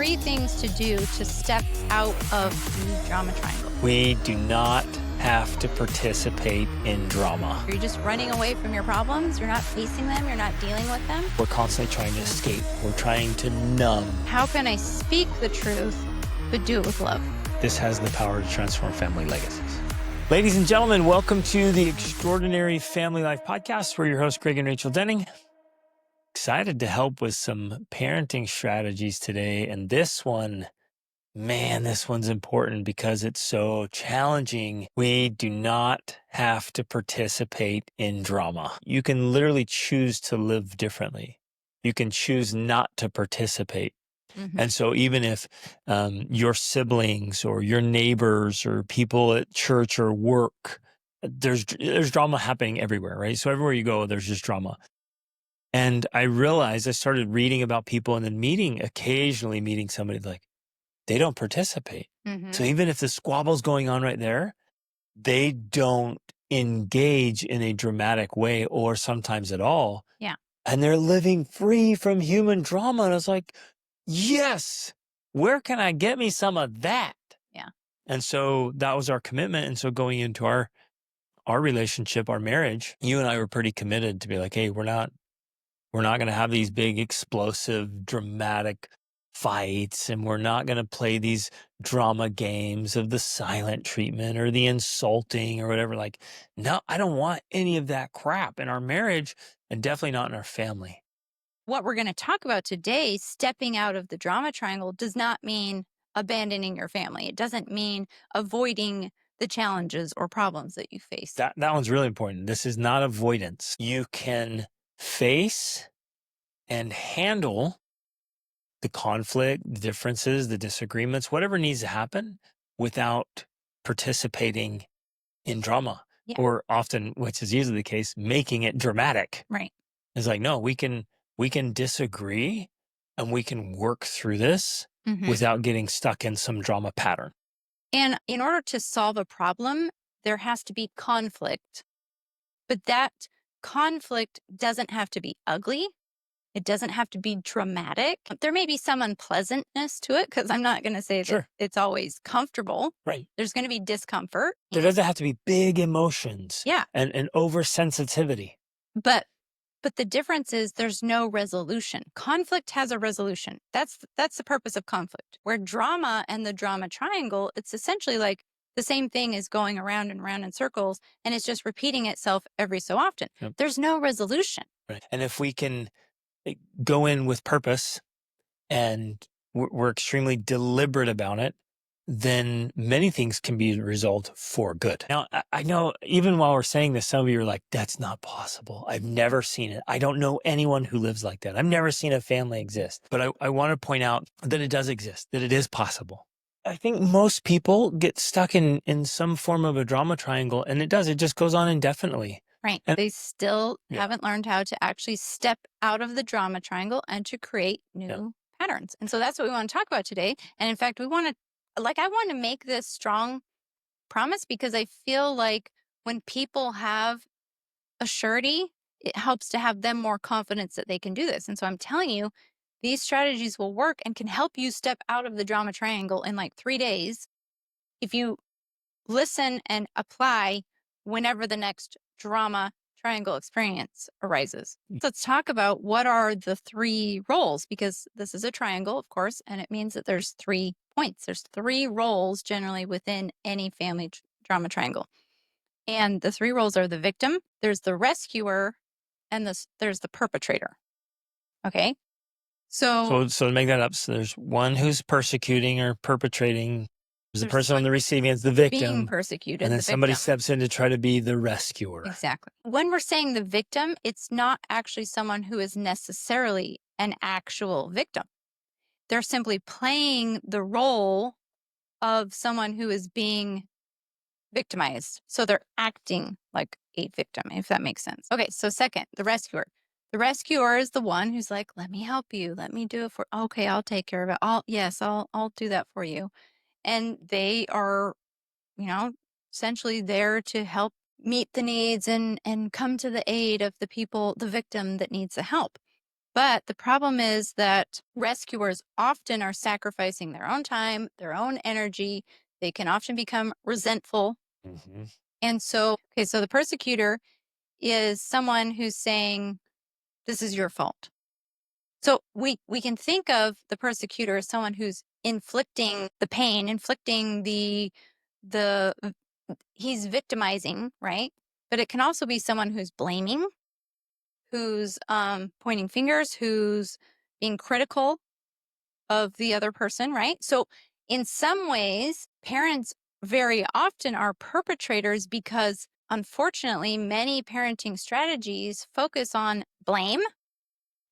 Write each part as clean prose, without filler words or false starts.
3 things to do to step out of the drama triangle. We do not have to participate in drama. You're just running away from your problems. You're not facing them. You're not dealing with them. We're constantly trying to escape. We're trying to numb. How can I speak the truth, but do it with love? This has the power to transform family legacies. Ladies and gentlemen, welcome to the Extraordinary Family Life Podcast. We're your hosts, Greg and Rachel Denning. Excited to help with some parenting strategies today. And this one, man, this one's important because it's so challenging. We do not have to participate in drama. You can literally choose to live differently. You can choose not to participate. Mm-hmm. And so even if your siblings or your neighbors or people at church or work, there's drama happening everywhere, right? So everywhere you go, there's just drama. And I realized I started reading about people and then occasionally meeting somebody like, they don't participate. Mm-hmm. So even if the squabble's going on right there, they don't engage in a dramatic way or sometimes at all. Yeah. And they're living free from human drama. And I was like, yes, where can I get me some of that? Yeah. And so that was our commitment. And so going into our relationship, our marriage, you and I were pretty committed to be like, hey, we're not going to have these big, explosive, dramatic fights, and we're not going to play these drama games of the silent treatment or the insulting or whatever. Like, no, I don't want any of that crap in our marriage and definitely not in our family. What we're going to talk about today, stepping out of the drama triangle, does not mean abandoning your family. It doesn't mean avoiding the challenges or problems that you face. That one's really important. This is not avoidance. You can face and handle the conflict, the differences, the disagreements, whatever needs to happen without participating in drama. Yeah. Or often, which is usually the case, making it dramatic. Right. It's like, no, we can disagree and we can work through this without getting stuck in some drama pattern. And in order to solve a problem, there has to be conflict. But that conflict doesn't have to be ugly. It doesn't have to be dramatic. There may be some unpleasantness to it because I'm not going to say that it's always comfortable. Right. There's going to be discomfort. There doesn't have to be big emotions. Yeah. And oversensitivity. But the difference is there's no resolution. Conflict has a resolution. That's the purpose of conflict. Where drama and the drama triangle, it's essentially like the same thing is going around and around in circles, and it's just repeating itself every so often. Yep. There's no resolution. Right. And if we can go in with purpose and we're extremely deliberate about it, then many things can be resolved for good. Now, I know even while we're saying this, some of you are like, that's not possible. I've never seen it. I don't know anyone who lives like that. I've never seen a family exist. But I want to point out that it does exist, that it is possible. I think most people get stuck in some form of a drama triangle, and it just goes on indefinitely. Right. And they still haven't learned how to actually step out of the drama triangle and to create new patterns. And so that's what we want to talk about today. And in fact, I want to make this strong promise because I feel like when people have a surety, it helps to have them more confidence that they can do this. And so I'm telling you, these strategies will work and can help you step out of the drama triangle in like 3 days if you listen and apply whenever the next drama triangle experience arises. So let's talk about what are the 3 roles, because this is a triangle, of course, and it means that there's 3 points. There's 3 roles generally within any family drama triangle. And the 3 roles are the victim, there's the rescuer, and there's the perpetrator. Okay? So to make that up, so there's one who's persecuting or perpetrating. There's the person on the receiving end, the victim. Being persecuted. And then somebody steps in to try to be the rescuer. Exactly. When we're saying the victim, it's not actually someone who is necessarily an actual victim. They're simply playing the role of someone who is being victimized. So they're acting like a victim, if that makes sense. Okay, so second, the rescuer. The rescuer is the one who's like, let me help you. Let me do it for, okay, I'll take care of it. I'll do that for you. And they are, essentially there to help meet the needs and come to the aid of the victim that needs the help. But the problem is that rescuers often are sacrificing their own time, their own energy. They can often become resentful. Hmm. And so, okay, so the persecutor is someone who's saying, this is your fault. So we can think of the persecutor as someone who's inflicting the pain, inflicting the he's victimizing, right? But it can also be someone who's blaming, who's pointing fingers, who's being critical of the other person, right? So in some ways, parents very often are perpetrators because unfortunately, many parenting strategies focus on blame,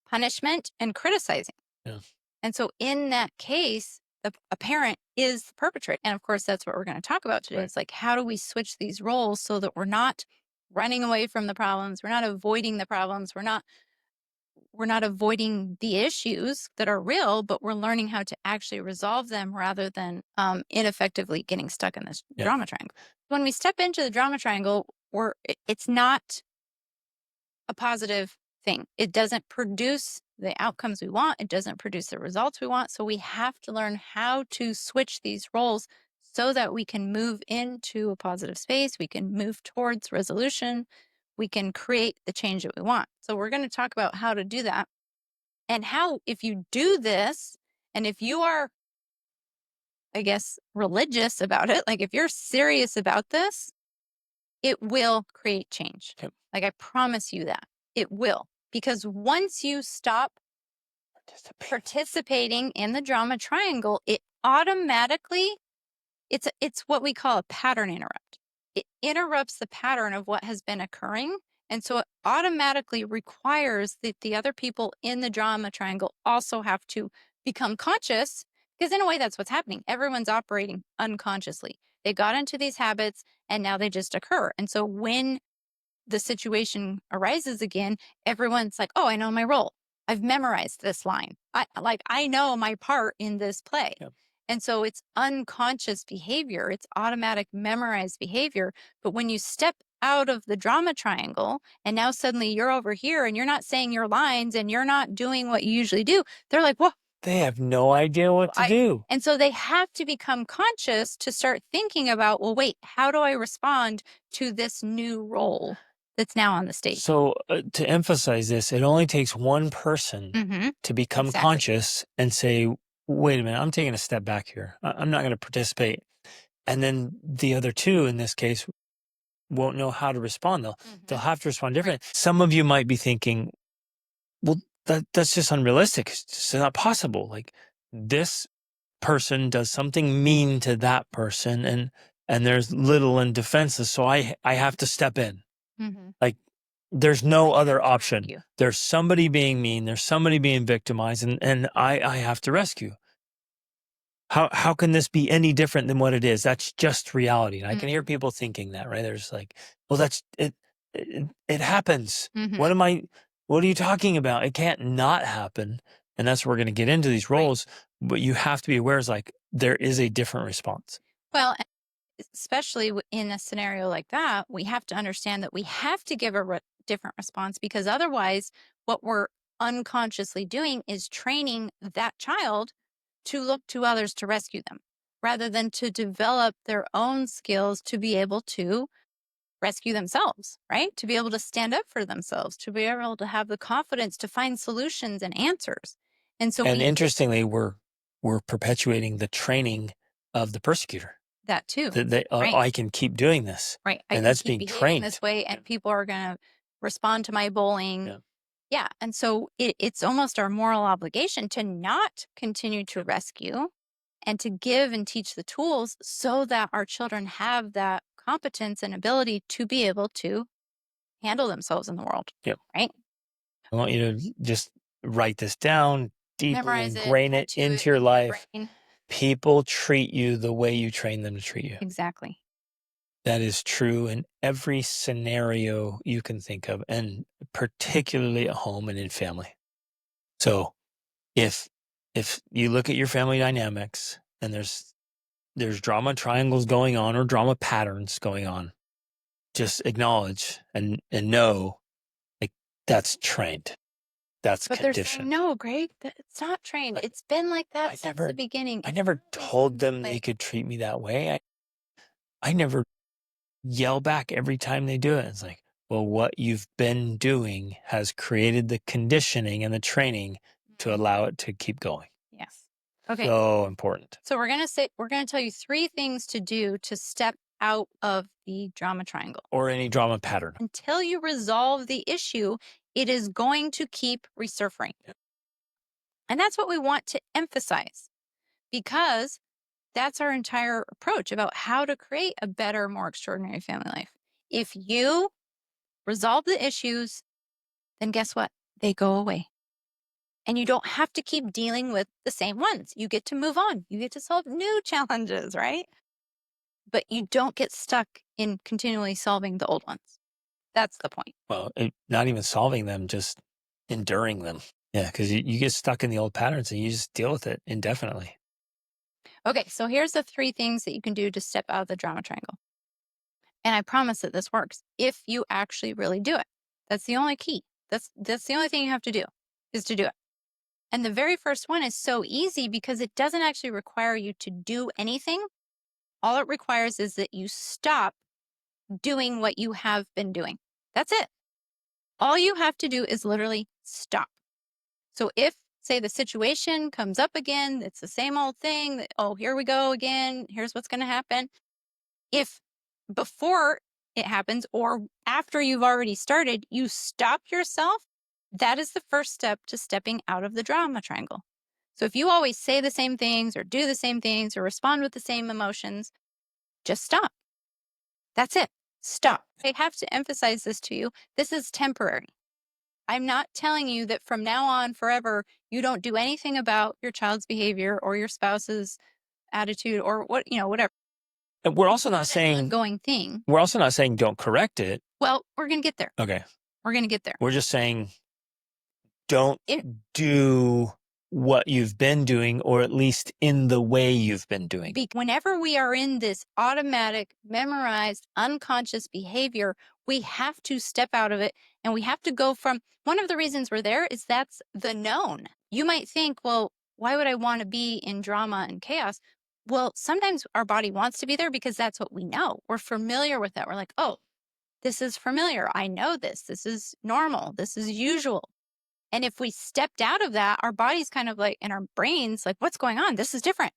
punishment, and criticizing. Yeah. And so in that case, a parent is the perpetrator. And of course, that's what we're going to talk about today. Right. It's like, how do we switch these roles so that we're not running away from the problems? We're not avoiding the problems. We're not avoiding the issues that are real, but we're learning how to actually resolve them rather than ineffectively getting stuck in this Yeah. drama triangle. When we step into the drama triangle, it's not a positive thing. It doesn't produce the outcomes we want. It doesn't produce the results we want. So we have to learn how to switch these roles so that we can move into a positive space. We can move towards resolution. We can create the change that we want. So we're going to talk about how to do that and how, if you do this, and if you are, I guess, religious about it, like if you're serious about this, it will create change. Okay. Like I promise you that it will. Because once you stop participating in the drama triangle, it automatically it's what we call a pattern interrupt. It interrupts the pattern of what has been occurring. And so it automatically requires that the other people in the drama triangle also have to become conscious because in a way that's what's happening. Everyone's operating unconsciously. They got into these habits and now they just occur. And so when the situation arises again, everyone's like, "Oh, I know my role. I've memorized this line. I know my part in this play." Yep. And so it's unconscious behavior. It's automatic memorized behavior. But when you step out of the drama triangle and now suddenly you're over here and you're not saying your lines and you're not doing what you usually do, they're like, "Whoa, They have no idea what to I," do. and so they have to become conscious to start thinking about, well, wait, how do I respond to this new role that's now on the stage? So to emphasize this, it only takes one person Mm-hmm. to become Exactly. conscious and say, wait a minute, I'm taking a step back here. I'm not going to participate. And then the other two in this case won't know how to respond. They'll Mm-hmm. have to respond Right. differently. Some of you might be thinking, well, that's just unrealistic. It's just not possible. Like this person does something mean to that person and there's little and defenseless. So I have to step in. Mm-hmm. Like there's no I have other to option. rescue. There's somebody being mean. There's somebody being victimized and I have to rescue. How can this be any different than what it is? That's just reality. And I can hear people thinking that, right? There's like, well, that's it. It happens. Mm-hmm. What are you talking about? It can't not happen. And that's where we're going to get into these Right. roles. But you have to be aware is like, there is a different response. Well, especially in a scenario like that, we have to understand that we have to give a different response because otherwise, what we're unconsciously doing is training that child to look to others to rescue them rather than to develop their own skills to be able to rescue themselves, right? To be able to stand up for themselves, to be able to have the confidence to find solutions and answers. And so And we interestingly, we're perpetuating the training of the persecutor. that too, That they, right? I can keep doing this, Right. I and can that's keep being behaving trained. this way and people are going to respond to my bullying. Yeah. Yeah. And so it's almost our moral obligation to not continue to rescue and to give and teach the tools so that our children have that competence and ability to be able to handle themselves in the world. Yep. Right. I want you to just write this down, deeply Memorize it, ingrain it tattoo it into your in your life. brain. People treat you the way you train them to treat you. Exactly. That is true in every scenario you can think of, and particularly at home and in family. So if you look at your family dynamics and there's drama triangles going on or drama patterns going on, just acknowledge and know like that's trained. That's But they're saying, conditioned. no, Greg, it's not trained. Like, It's been like that I since the beginning. I It's never always told been this them they way. could treat me that way. I never yell back every time they do it. It's like, well, what you've been doing has created the conditioning and the training to Mhm. allow it to keep going. Yes. Okay. So important. So we're going to tell you 3 things to do to step out of the drama triangle. Or any drama pattern. Until you resolve the issue, it is going to keep resurfacing. Yeah. And that's what we want to emphasize, because that's our entire approach about how to create a better, more extraordinary family life. If you resolve the issues, then guess what? They go away. And you don't have to keep dealing with the same ones. You get to move on. You get to solve new challenges, right? But you don't get stuck in continually solving the old ones. That's the point. Well, not even solving them, just enduring them. Yeah, because you get stuck in the old patterns and you just deal with it indefinitely. Okay, so here's the 3 things that you can do to step out of the drama triangle. And I promise that this works if you actually really do it. That's the only key. That's the only thing you have to do, is to do it. And the very first one is so easy because it doesn't actually require you to do anything. All it requires is that you stop doing what you have been doing. That's it. All you have to do is literally stop. So if, say, the situation comes up again, it's the same old thing, that, oh, here we go again, here's what's going to happen. If before it happens or after you've already started, you stop yourself, that is the first step to stepping out of the drama triangle. So if you always say the same things or do the same things or respond with the same emotions, just stop. That's it. Stop. I have to emphasize this to you. This is temporary. I'm not telling you that from now on forever, you don't do anything about your child's behavior or your spouse's attitude or whatever. And we're also not It's an saying ongoing thing. we're also not saying don't correct it. Well, we're going to get there. Okay. We're going to get there. We're just saying don't It, do what you've been doing, or at least in the way you've been doing. whenever we are in this automatic, memorized, unconscious behavior, we have to step out of it and we have to go from one of the reasons we're there is that's the known. You might think, well, why would I want to be in drama and chaos? Well, sometimes our body wants to be there because that's what we know. We're familiar with that. We're like, oh, this is familiar. I know this. This is normal. This is usual. And if we stepped out of that, our body's kind of like, and our brains, like, what's going on? This is different.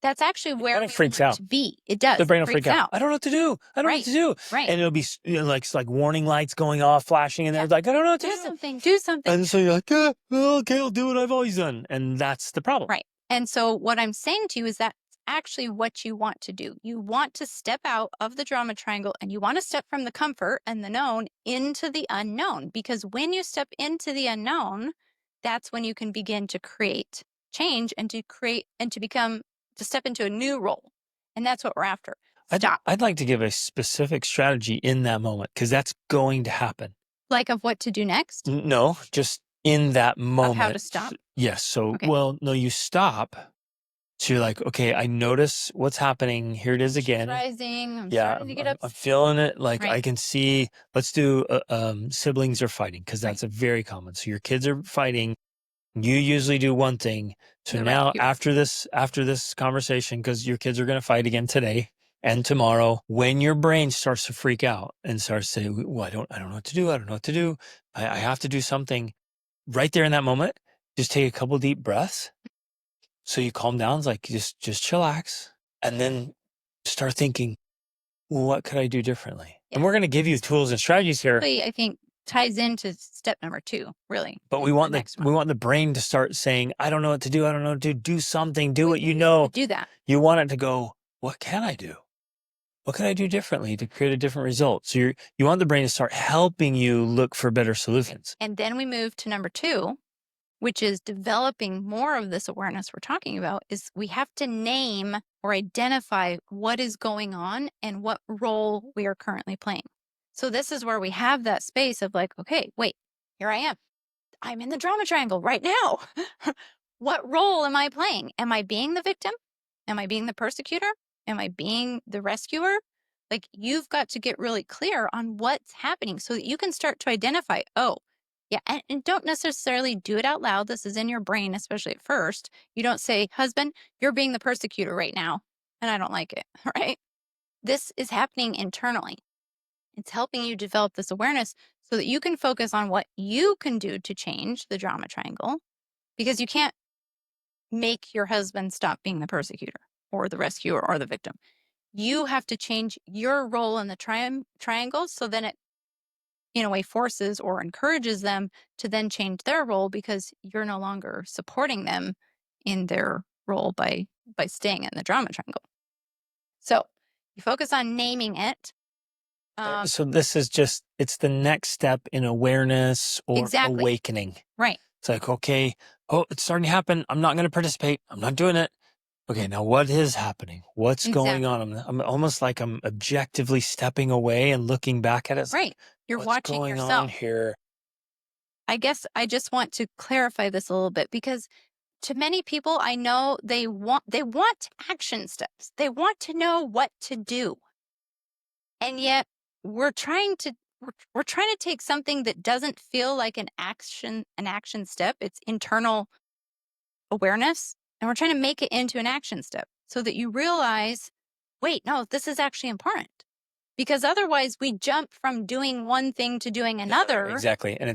That's actually where Kind we of freaks want out. to be. It does. The brain will Freaks freak out. I don't know what to do. I don't know what to do. Right. And it'll be like warning lights going off, flashing in there. Like, I don't know what to Do do. something. Do something. And so you're like, well, okay, I'll do what I've always done. And that's the problem. Right. And so what I'm saying to you is that's actually what you want to do. You want to step out of the drama triangle and you want to step from the comfort and the known into the unknown. Because when you step into the unknown, that's when you can begin to create change and to step into a new role. And that's what we're after. Stop. I'd like to give a specific strategy in that moment because that's going to happen. Like of what to do next? No, just in that moment. Of how to stop? Yes. So, Okay. well, no, you stop. So you're like, okay, I notice what's happening. Here it is again. Rising. I'm Yeah, starting to get I'm feeling it. Like Right. I can see. Let's do siblings are fighting because that's Right. a very common. So your kids are fighting. You usually do one thing. So The now rescuer. after this conversation, because your kids are going to fight again today and tomorrow, when your brain starts to freak out and starts to say, well, I don't know what to do. I don't know what to do. I have to do something. Right there in that moment, just take a couple deep breaths. So you calm down. It's like just chillax, and then start thinking, well, what could I do differently? Yes. And we're going to give you tools and strategies here. I think ties into step number 2, really. But we want the brain to start saying, I don't know what to do. I don't know what to do. Do something. Do what you know. Do that. You want it to go, what can I do? What can I do differently to create a different result? So you want the brain to start helping you look for better solutions. And then we move to number 2, which is developing more of this awareness we're talking about, is we have to name or identify what is going on and what role we are currently playing. So this is where we have that space of like, okay, wait, here I am. I'm in the drama triangle right now. What role am I playing? Am I being the victim? Am I being the persecutor? Am I being the rescuer? Like, you've got to get really clear on what's happening so that you can start to identify, oh, Yeah. And don't necessarily do it out loud. This is in your brain, especially at first. You don't say, husband, you're being the persecutor right now, and I don't like it. Right. This is happening internally. It's helping you develop this awareness so that you can focus on what you can do to change the drama triangle, because you can't make your husband stop being the persecutor or the rescuer or the victim. You have to change your role in the triangle, so then it, in a way, forces or encourages them to then change their role, because you're no longer supporting them in their role by staying in the drama triangle. So you focus on naming it. So this is just, it's the next step in awareness or Exactly. awakening. Right. It's like, okay, oh, it's starting to happen. I'm not going to participate. I'm not doing it. Okay, now what is happening? What's going Exactly. on? I'm almost like I'm objectively stepping away and looking back at it. It's like, Right. You're what's watching going on yourself. here? I guess I just want to clarify this a little bit, because to many people I know, they want action steps. They want to know what to do. And yet we're trying to we're trying to take something that doesn't feel like an action step. It's internal awareness, and we're trying to make it into an action step so that you realize, wait, no, this is actually important. Because otherwise we jump from doing one thing to doing another. Exactly. And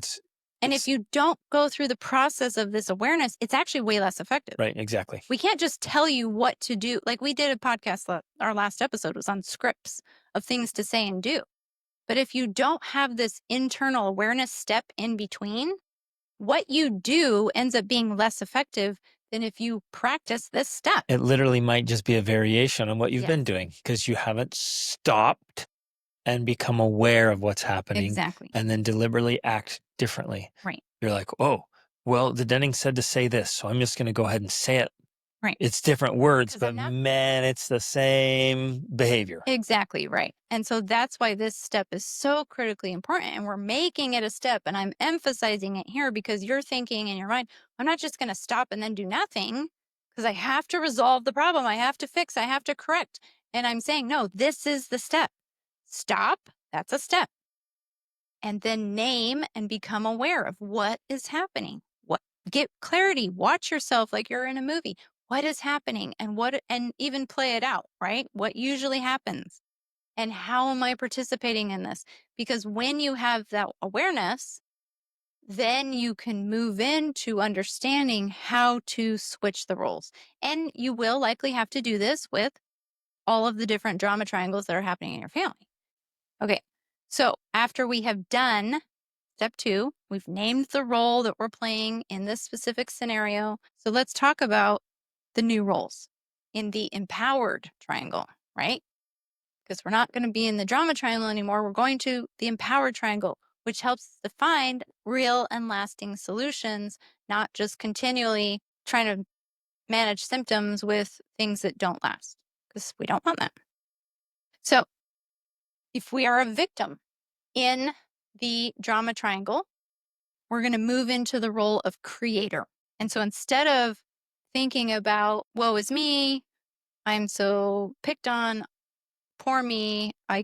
And if you don't go through the process of this awareness, it's actually way less effective. right, exactly. We can't just tell you what to do. Like we did a podcast, our last episode was on scripts of things to say and do. But if you don't have this internal awareness step in between, what you do ends up being less effective than if you practice this step. It literally might just be a variation on what you've been Yes. doing, because you haven't stopped and become aware of what's happening Exactly. and then deliberately act differently. Right. You're like, oh, well, the Denning said to say this, so I'm just going to go ahead and say it. Right. It's different words, 'Cause but I'm not man, it's the same behavior. Exactly right. And so that's why this step is so critically important. And we're making it a step. And I'm emphasizing it here because you're thinking in your mind, I'm not just going to stop and then do nothing, because I have to resolve the problem. I have to fix, I have to correct. And I'm saying, no, this is the step. Stop. That's a step. And then name and become aware of what is happening. Get clarity. Watch yourself like you're in a movie. What is happening, and even play it out, right? What usually happens, and how am I participating in this? Because when you have that awareness, then you can move into understanding how to switch the roles. And you will likely have to do this with all of the different drama triangles that are happening in your family. Okay. So after we have done step 2, we've named the role that we're playing in this specific scenario. So let's talk about the new roles in the empowered triangle, right? Because we're not going to be in the drama triangle anymore. We're going to the empowered triangle, which helps to find real and lasting solutions, not just continually trying to manage symptoms with things that don't last, because we don't want that. So if we are a victim in the drama triangle, we're going to move into the role of creator. And so instead of thinking about, woe is me, I'm so picked on, poor me, I'm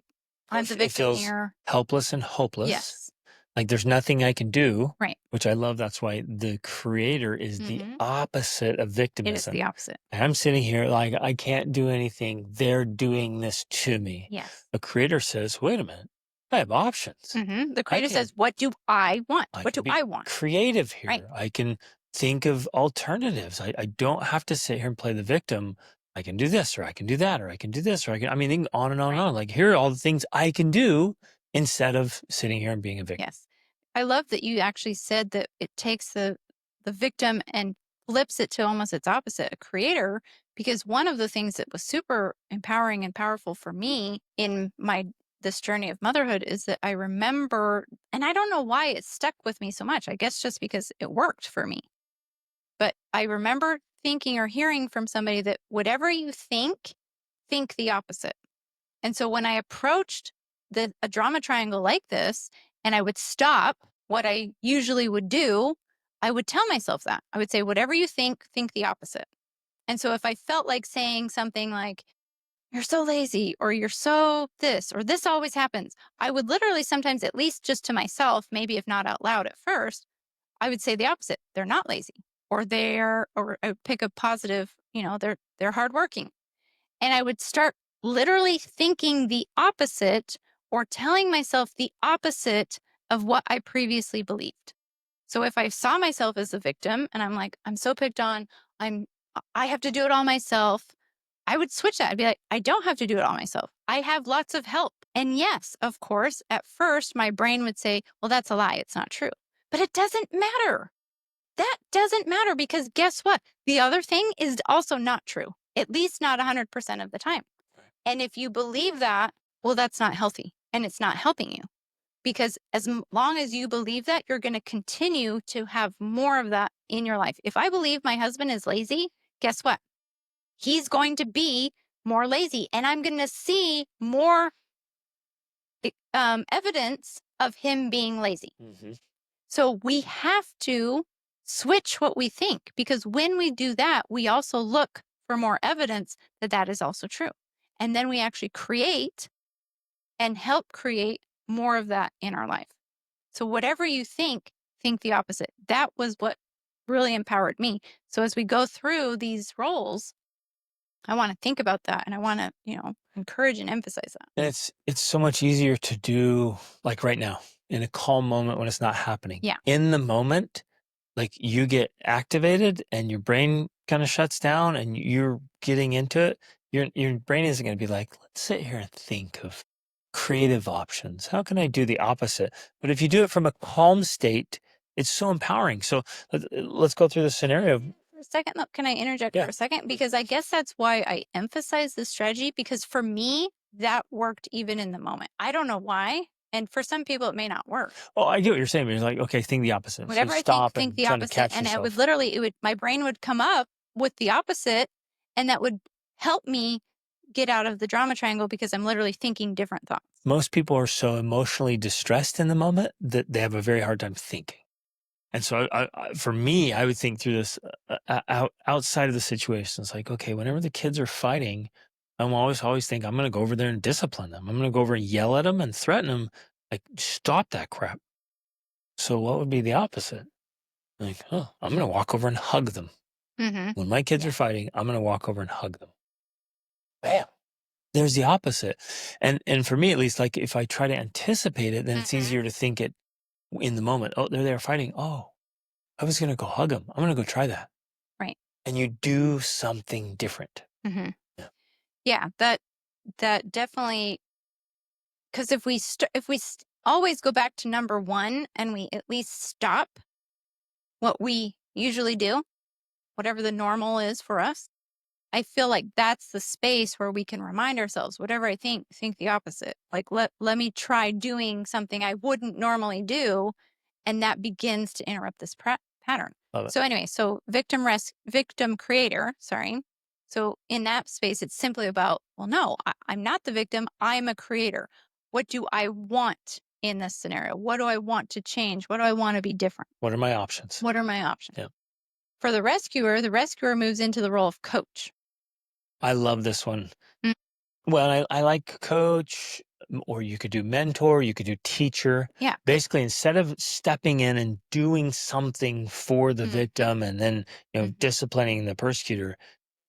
the It victim feels here. helpless and hopeless. Yes. Like there's nothing I can do, Right. which I love. That's why the creator is the Mm-hmm. opposite of It is victimism. the opposite. And I'm sitting here like, I can't do anything. They're doing this to me. Yes. A creator says, wait a minute, I have options. Mm-hmm. The I creator can, says, what do I want? I What can do be I want? creative here. Right. I can think of alternatives. I don't have to sit here and play the victim. I can do this, or I can do that, or I can do this, or I mean, on and on and Right. on. Like, here are all the things I can do instead of sitting here and being a victim. Yes. I love that you actually said that it takes the victim and flips it to almost its opposite, a creator, because one of the things that was super empowering and powerful for me in my this journey of motherhood is that I remember, and I don't know why it stuck with me so much. I guess just because it worked for me. But I remember thinking or hearing from somebody that whatever you think the opposite. And so when I approached a drama triangle like this, and I would stop what I usually would do, I would tell myself that. I would say, whatever you think the opposite. And so if I felt like saying something like, you're so lazy, or you're so this, or this always happens. I would literally sometimes, at least just to myself, maybe if not out loud at first, I would say the opposite. They're not lazy, or I would pick a positive, they're hardworking. And I would start literally thinking the opposite or telling myself the opposite of what I previously believed. So if I saw myself as a victim and I'm like, I'm so picked on, I'm I have to do it all myself, I would switch that. I'd be like, I don't have to do it all myself. I have lots of help. And yes, of course, at first my brain would say, well, that's a lie. It's not true. But it doesn't matter. That doesn't matter, because guess what? The other thing is also not true, at least not 100% of the time. And if you believe that, well, that's not healthy and it's not helping you, because long as you believe that, you're going to continue to have more of that in your life. If I believe my husband is lazy, guess what? He's going to be more lazy, and I'm going to see more evidence of him being lazy. Mm-hmm. So we have to switch what we think, because when we do that, we also look for more evidence that that is also true. And then we actually create and help create more of that in our life. So whatever you think the opposite. That was what really empowered me. So as we go through these roles, I want to think about that, and I want to, encourage and emphasize that. And it's so much easier to do like right now in a calm moment when it's not happening. Yeah. In the moment, like you get activated and your brain kind of shuts down and you're getting into it. Your brain isn't going to be like, let's sit here and think of creative options. How can I do the opposite? But if you do it from a calm state, it's so empowering. So let's go through the scenario. For a second, look, can I interject Yeah. for a second? Because I guess that's why I emphasize this strategy, because for me, that worked even in the moment. I don't know why. And for some people, it may not work. Oh, I get what you're saying. But you're like, okay, think the opposite. So Whatever I think, stop think and the trying to opposite. catch And yourself. my brain would come up with the opposite, and that would help me get out of the drama triangle, because I'm literally thinking different thoughts. Most people are so emotionally distressed in the moment that they have a very hard time thinking. And so for me, I would think through this outside of the situation. It's like, okay, whenever the kids are fighting, I'm always think I'm going to go over there and discipline them. I'm going to go over and yell at them and threaten them, like, stop that crap. So what would be the opposite? Like, oh, I'm going to walk over and hug them. Mm-hmm. When my kids are fighting, I'm going to walk over and hug them. Bam. There's the opposite. And for me, at least, like if I try to anticipate it, then it's easier to think it in the moment. Oh, they're there fighting. Oh, I was going to go hug them. I'm going to go try that. Right. And you do something different. Mm-hmm. Yeah. Yeah, that definitely, because if we always go back to number one, and we at least stop what we usually do, whatever the normal is for us, I feel like that's the space where we can remind ourselves, whatever I think the opposite. Like, let me try doing something I wouldn't normally do, and that begins to interrupt this pattern. Love it. So anyway, so victim creator, sorry. So in that space, it's simply about, well, no, I'm not the victim. I'm a creator. What do I want in this scenario? What do I want to change? What do I want to be different? What are my options? What are my options? Yeah. For the rescuer moves into the role of coach. I love this one. Mm. Well, I like coach, or you could do mentor, you could do teacher. Yeah. Basically, instead of stepping in and doing something for the victim and then, disciplining the persecutor,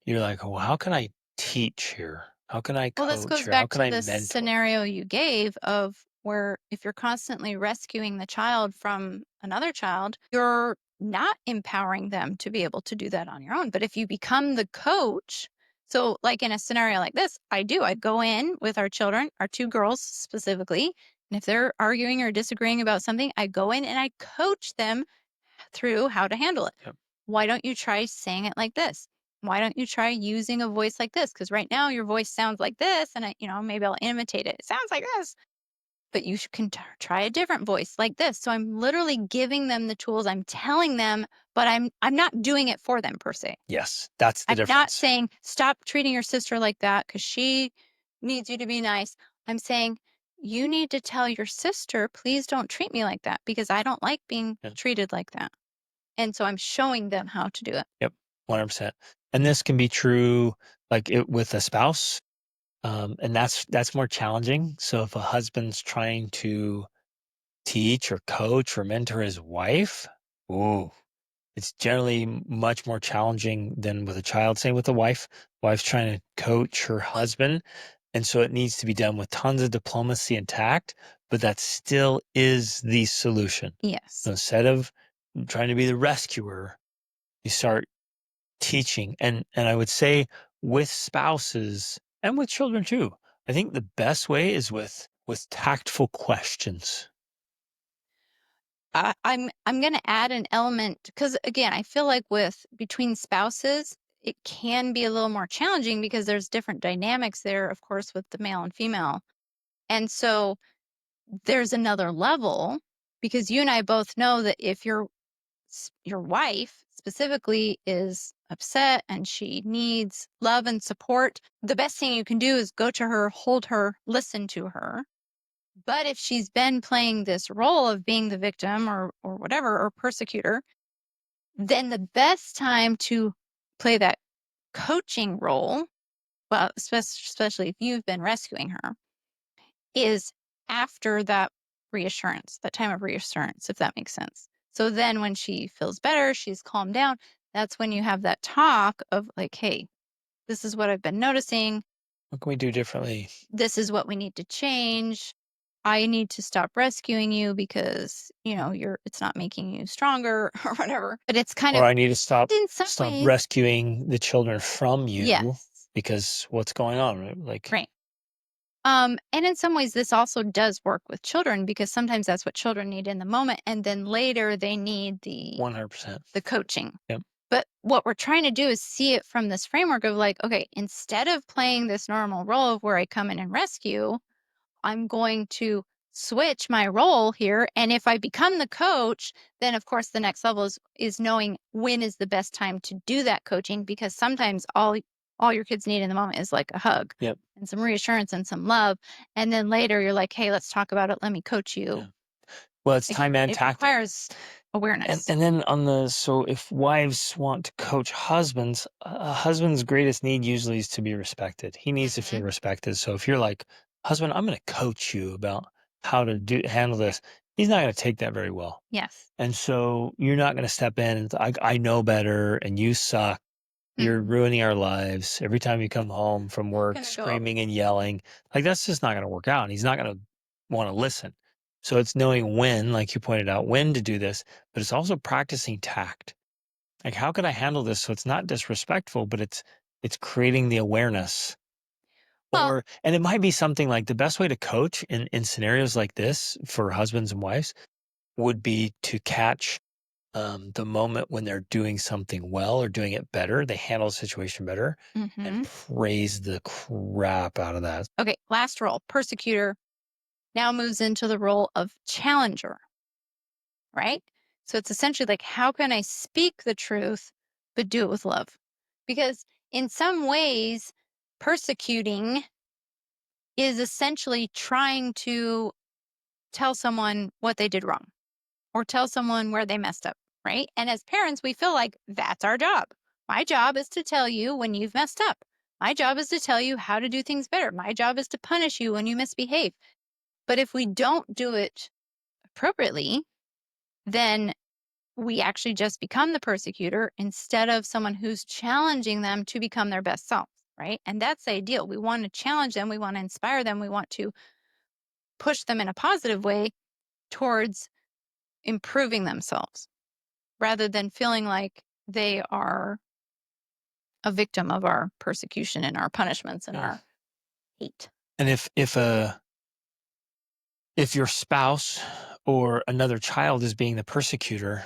you're like, well, how can I teach here? How can I Well, this coach goes here? How back can to I the mentor? scenario you gave of where, if you're constantly rescuing the child from another child, you're not empowering them to be able to do that on your own. But if you become the coach, so like in a scenario like this, I go in with our children, our two girls specifically, and if they're arguing or disagreeing about something, I go in and I coach them through how to handle it. Yep. Why don't you try saying it like this? Why don't you try using a voice like this? Because right now your voice sounds like this, and maybe I'll imitate it. It sounds like this, but you can try a different voice like this. So I'm literally giving them the tools. I'm telling them, but I'm not doing it for them per se. Yes, that's the I'm not difference. saying stop treating your sister like that because she needs you to be nice. I'm saying you need to tell your sister, please don't treat me like that, because I don't like being treated like that. And so I'm showing them how to do it. Yep, 100%. And this can be true with a spouse. And that's more challenging. So if a husband's trying to teach or coach or mentor his wife, ooh, it's generally much more challenging than with a child. Same with the wife. Wife's trying to coach her husband. And so it needs to be done with tons of diplomacy and tact, but that still is the solution. Yes. So instead of trying to be the rescuer, you start teaching. And I would say with spouses and with children too, I think the best way is with tactful questions. I'm going to add an element because again, I feel like with between spouses, it can be a little more challenging because there's different dynamics there, of course, with the male and female. And so there's another level because you and I both know that if your wife specifically is upset and she needs love and support, the best thing you can do is go to her, hold her, listen to her. But if she's been playing this role of being the victim or whatever or persecutor, then the best time to play that coaching role, well, especially if you've been rescuing her, is after that reassurance, that time of reassurance, if that makes sense. So then when she feels better, she's calmed down, that's when you have that talk of like, hey, this is what I've been noticing. What can we do differently? This is what we need to change. I need to stop rescuing you because, it's not making you stronger or whatever. But it's kind Or of I need to in some stop ways, rescuing the children from you yes, because what's going on? Right? Like right. And in some ways, this also does work with children because sometimes that's what children need in the moment, and then later they need the 100%. coaching. Yep. But what we're trying to do is see it from this framework of like, okay, instead of playing this normal role of where I come in and rescue, I'm going to switch my role here. And if I become the coach, then of course the next level is knowing when is the best time to do that coaching because sometimes all your kids need in the moment is like a hug Yep. and some reassurance and some love. And then later you're like, hey, let's talk about it. Let me coach you. Yeah. Well, it's Like, time and it tactic. requires awareness. And then so if wives want to coach husbands, a husband's greatest need usually is to be respected. He needs to feel Mhm. respected. So if you're like, husband, I'm going to coach you about how to handle this, he's not going to take that very well. Yes. And so you're not going to step in and I know better and you suck. You're Mhm. ruining our lives. Every time you come home from Not work, gonna go over. screaming and yelling, like that's just not going to work out. And he's not going to want to listen. So it's knowing when, like you pointed out, when to do this, but it's also practicing tact. Like, how can I handle this so it's not disrespectful, but it's creating the awareness. Well, And it might be something like the best way to coach in scenarios like this for husbands and wives would be to catch the moment when they're doing something well or doing it better, they handle the situation better, and mhm. praise the crap out of that. Okay, last role, persecutor now moves into the role of challenger, right? So it's essentially like, how can I speak the truth, but do it with love? Because in some ways, persecuting is essentially trying to tell someone what they did wrong or tell someone where they messed up, right? And as parents, we feel like that's our job. My job is to tell you when you've messed up. My job is to tell you how to do things better. My job is to punish you when you misbehave. But if we don't do it appropriately, then we actually just become the persecutor instead of someone who's challenging them to become their best self, right? And that's the ideal. We want to challenge them, we want to inspire them, we want to push them in a positive way towards improving themselves rather than feeling like they are a victim of our persecution and our punishments and Yeah. our hate. And if your spouse or another child is being the persecutor,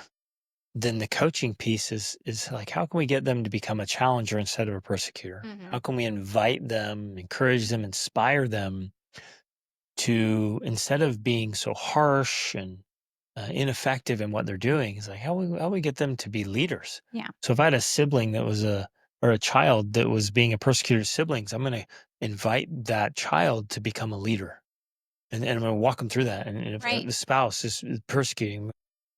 then the coaching piece is like, how can we get them to become a challenger instead of a persecutor? Hmm. How can we invite them, encourage them, inspire them to, instead of being so harsh and ineffective in what they're doing, is like how we get them to be leaders. Yeah. So if I had a sibling that was or a child that was being a persecutor of siblings, I'm going to invite that child to become a leader, and I'm going to walk them through that. And if Right. the spouse is persecuting,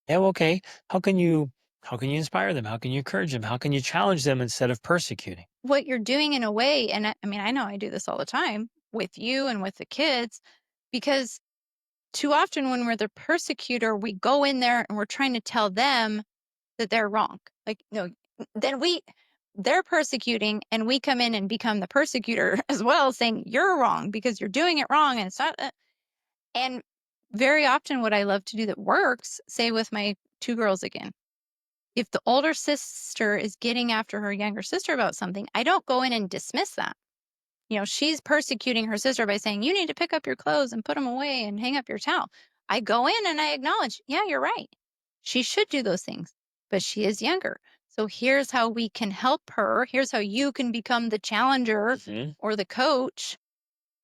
yeah, well, okay, how can you inspire them? How can you encourage them? How can you challenge them instead of persecuting? what you're doing in a way, and I mean, I know I do this all the time with you and with the kids, because too often when we're the persecutor, we go in there and we're trying to tell them that they're wrong. Like, no, then they're persecuting and we come in and become the persecutor as well, saying you're wrong because you're doing it wrong and it's not. And very often, what I love to do that works, say with my two girls again, if the older sister is getting after her younger sister about something, I don't go in and dismiss that. She's persecuting her sister by saying, you need to pick up your clothes and put them away and hang up your towel. I go in and I acknowledge, yeah, you're right. She should do those things, but she is younger. So here's how we can help her. Here's how you can become the challenger or the coach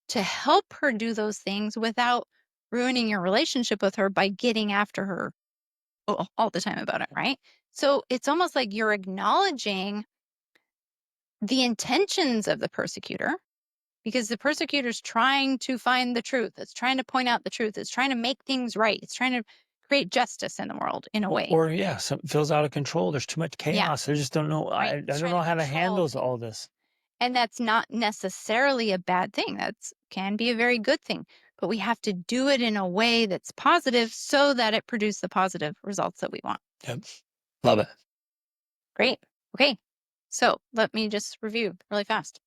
to help her do those things without ruining your relationship with her by getting after her all the time about it, right? So it's almost like you're acknowledging the intentions of the persecutor, because the persecutor's trying to find the truth. It's trying to point out the truth. It's trying to make things right. It's trying to create justice in the world in a way. Or yeah, something feels out of control. There's too much Yeah. chaos. I just don't know. Right. I It's don't trying know to how to control handle things. all this. And that's not necessarily a bad thing. That's can be a very good thing. But we have to do it in a way that's positive so that it produces the positive results that we want. Yep. Love it. Great. Okay. So let me just review really fast.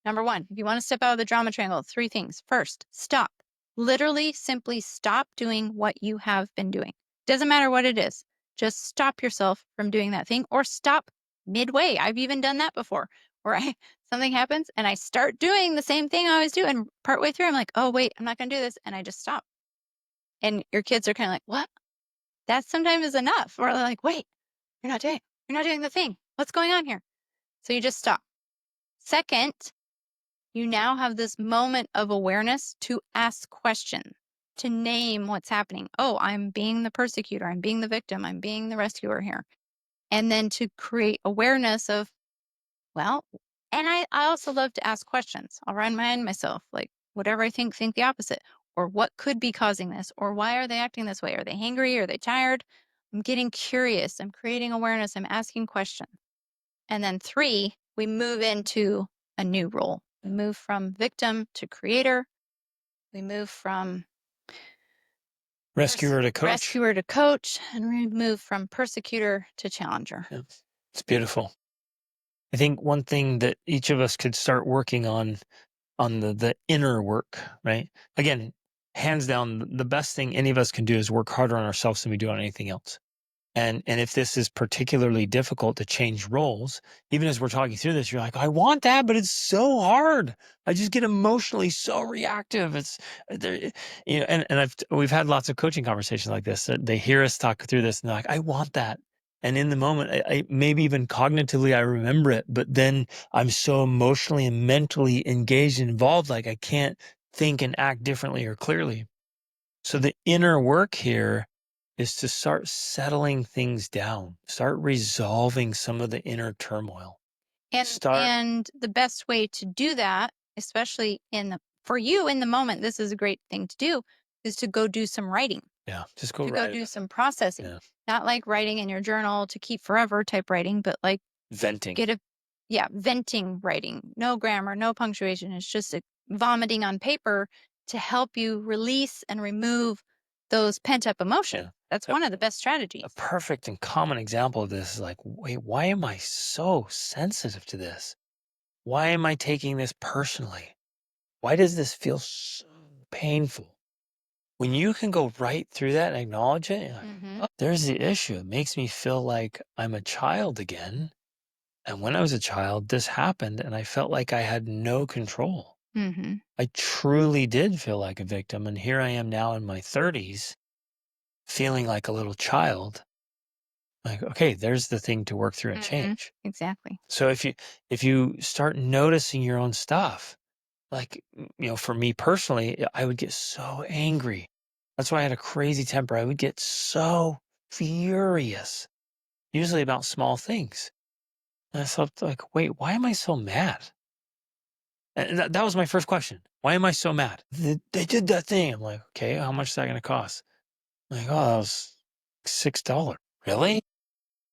Number one, if you want to step out of the drama triangle, 3 things. First, stop. Literally, simply stop doing what you have been doing. Doesn't matter what it is. Just stop yourself from doing that thing, or stop midway. I've even done that before, where something happens and I start doing the same thing I always do, and partway through I'm like, oh wait, I'm not going to do this, and I just stop. And your kids are kind of like, what? That sometimes is enough. Or they're like, wait, you're not doing the thing. What's going on here? So you just stop. Second, you now have this moment of awareness to ask questions, to name what's happening. Oh, I'm being the persecutor. I'm being the victim. I'm being the rescuer here. And then to create awareness of, well, and I also love to ask questions. I'll remind myself, like, whatever I think the opposite. Or what could be causing this? Or why are they acting this way? Are they hangry? Are they tired? I'm getting curious. I'm creating awareness. I'm asking questions. And then 3, we move into a new role. We move from victim to creator. We move from Rescuer to coach. and we move from persecutor to challenger. Yeah. It's beautiful. I think one thing that each of us could start working on the inner work, right? Again, hands down, the best thing any of us can do is work harder on ourselves than we do on anything else. And if this is particularly difficult to change roles, even as we're talking through this, you're like, I want that, but it's so hard. I just get emotionally so reactive. It's there, and we've had lots of coaching conversations like this. That they hear us talk through this, and they're like, I want that. And in the moment, I maybe even cognitively I remember it, but then I'm so emotionally and mentally engaged and involved, like I can't think and act differently or clearly. So the inner work here is to start settling things down, start resolving some of the inner turmoil. And the best way to do that, especially for you in the moment, this is a great thing to do, is to go do some writing. Yeah, just to go do some processing. Yeah. Not like writing in your journal to keep forever type writing, but like Venting. venting writing. No grammar, no punctuation. It's just vomiting on paper to help you release and remove those pent up emotions. Yeah. That's one of the best strategies. A perfect and common example of this is like, wait, why am I so sensitive to this? Why am I taking this personally? Why does this feel so painful? When you can go right through that and acknowledge it, you're like, Mhm. "Oh, there's the issue. It makes me feel like I'm a child again. And when I was a child, this happened and I felt like I had no control. Mhm. I truly did feel like a victim. And here I am now in my 30s, feeling like a little child. Like, okay, there's the thing to work through and change. Exactly. So if you start noticing your own stuff, like, for me personally, I would get so angry. That's why I had a crazy temper. I would get so furious, usually about small things. And I thought, like, wait, why am I so mad? And that was my first question. Why am I so mad? They did that thing. I'm like, okay, how much is that going to cost? I'm like, oh, that was $6. Really?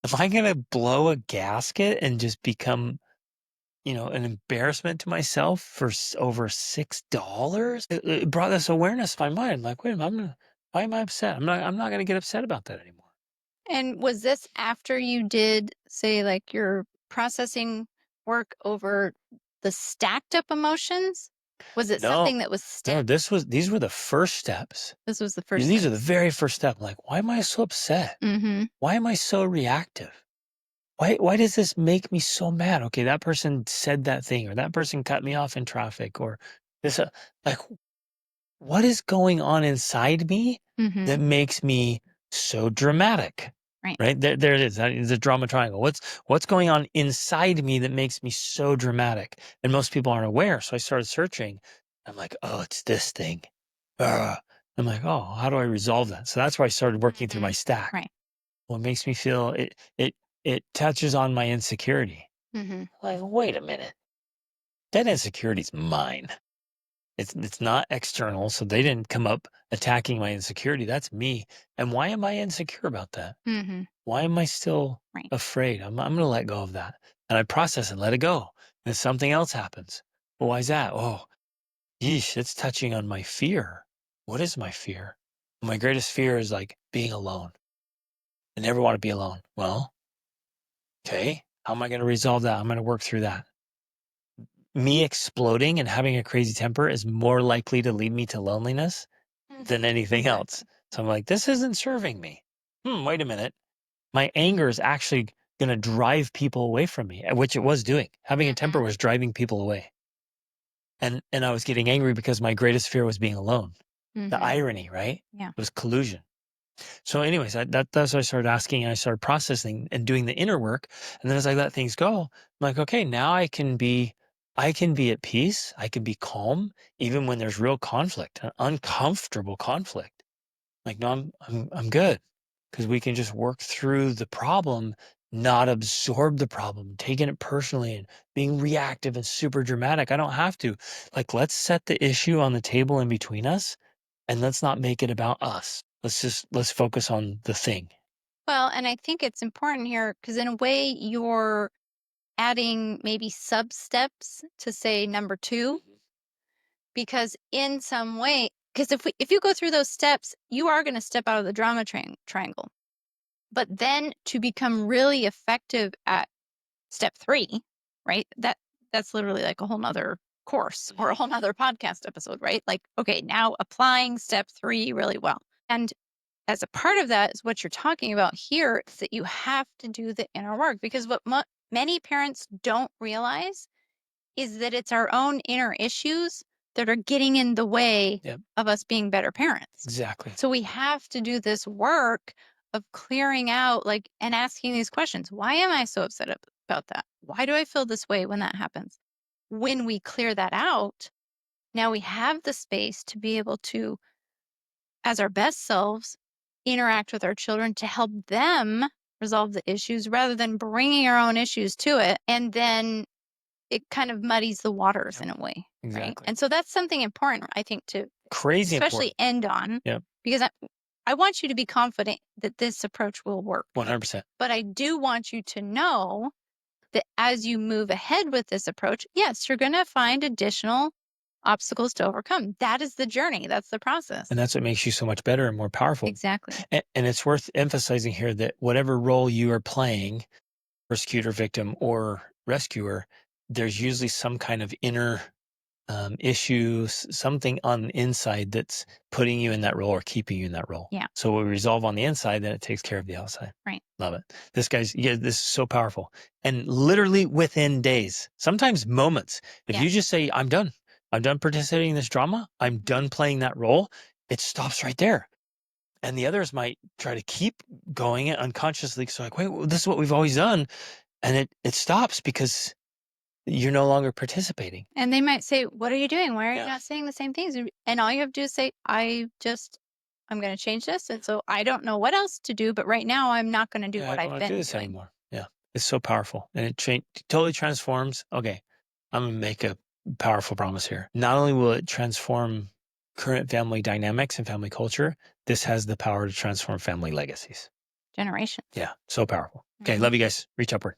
Am I going to blow a gasket and just become an embarrassment to myself for over $6. It brought this awareness to my mind. Like, wait a minute, why am I upset? I'm not going to get upset about that anymore. And was this after you did, say, like your processing work over the stacked up emotions? Was it No, something that was no, stiff? these were the first steps. This was the first These are the steps. very first step. Like, why am I so upset? Mm-hmm. Why am I so reactive? Why does this make me so mad? Okay, that person said that thing, or that person cut me off in traffic, or this, like, what is going on inside me Mm-hmm. that makes me so dramatic? Right. Right there it is. That is a drama triangle. What's going on inside me that makes me so dramatic? And most people aren't aware. So I started searching. I'm like, oh, it's this thing. Ugh. I'm like, oh, how do I resolve that? So that's why I started working through Mm-hmm. my stack. Right. What makes me feel it touches on my insecurity. Mm-hmm. Like, wait a minute, that insecurity is mine. It's not external, so they didn't come up attacking my insecurity. That's me. And why am I insecure about that? Mm-hmm. Why am I still Right. afraid? I'm going to let go of that. And I process and let it go. And something else happens. Well, why is that? Oh, yeesh, it's touching on my fear. What is my fear? My greatest fear is like being alone. I never want to be alone. Well, okay. How am I going to resolve that? I'm going to work through that. Me exploding and having a crazy temper is more likely to lead me to loneliness than anything else. Exactly. So I'm like, this isn't serving me. Wait a minute. My anger is actually going to drive people away from me, which it was doing. Having a temper Mm-hmm. was driving people away. And I was getting angry because my greatest fear was being alone. The Mm-hmm. irony, right? Yeah. It was collusion. So anyways, that's what I started asking, and I started processing and doing the inner work. And then as I let things go, I'm like, okay, now I can be at peace. I can be calm, even when there's real conflict, an uncomfortable conflict. Like, no, I'm good, because we can just work through the problem, not absorb the problem, taking it personally and being reactive and super dramatic. I don't have to. Like, let's set the issue on the table in between us, and let's not make it about us. Let's focus on the thing. Well, and I think it's important here because in a way you're adding maybe sub steps to say number two, Mhm. because in some way, because if you go through those steps, you are going to step out of the drama triangle. But then to become really effective at step three, right? That's literally like a whole nother course or a whole nother podcast episode, right? Like, okay, now applying step three really well. And as a part of that is what you're talking about here is that you have to do the inner work because what many parents don't realize is that it's our own inner issues that are getting in the way Yep, of us being better parents. exactly. So we have to do this work of clearing out, like, and asking these questions. Why am I so upset about that? Why do I feel this way when that happens? When we clear that out, now we have the space to be able to, as our best selves, interact with our children to help them resolve the issues rather than bringing our own issues to it. And then it kind of muddies the waters Yep, in a way, right? exactly. And so that's something important, I think, to Crazy especially important. end on, Yep, because I want you to be confident that this approach will work. 100%. But I do want you to know that as you move ahead with this approach, yes, you're going to find additional obstacles to overcome. That is the journey, that's the process. And that's what makes you so much better and more powerful. Exactly. And it's worth emphasizing here that whatever role you are playing, persecutor, victim, or rescuer, there's usually some kind of inner issue, something on the inside that's putting you in that role or keeping you in that role. Yeah. So we resolve on the inside, then it takes care of the outside. Right. Love it. This is so powerful. And literally within days, sometimes moments, if Yeah. you just say, I'm done. I'm done participating in this drama. I'm done playing that role. It stops right there. And the others might try to keep going it unconsciously. So like, wait, well, this is what we've always done. And it stops because you're no longer participating. And they might say, "What are you doing? Why are you Yeah. not saying the same things?" And all you have to do is say, I'm going to change this. And so I don't know what else to do, but right now I'm not going to do Yeah, I what don't I've want to do been this doing." anymore. Yeah. It's so powerful. And it totally transforms. Okay. I'm going to make a powerful promise here. Not only will it transform current family dynamics and family culture, this has the power to transform family legacies. Generations. Yeah. So powerful. Okay. Mhm. Love you guys. Reach upward.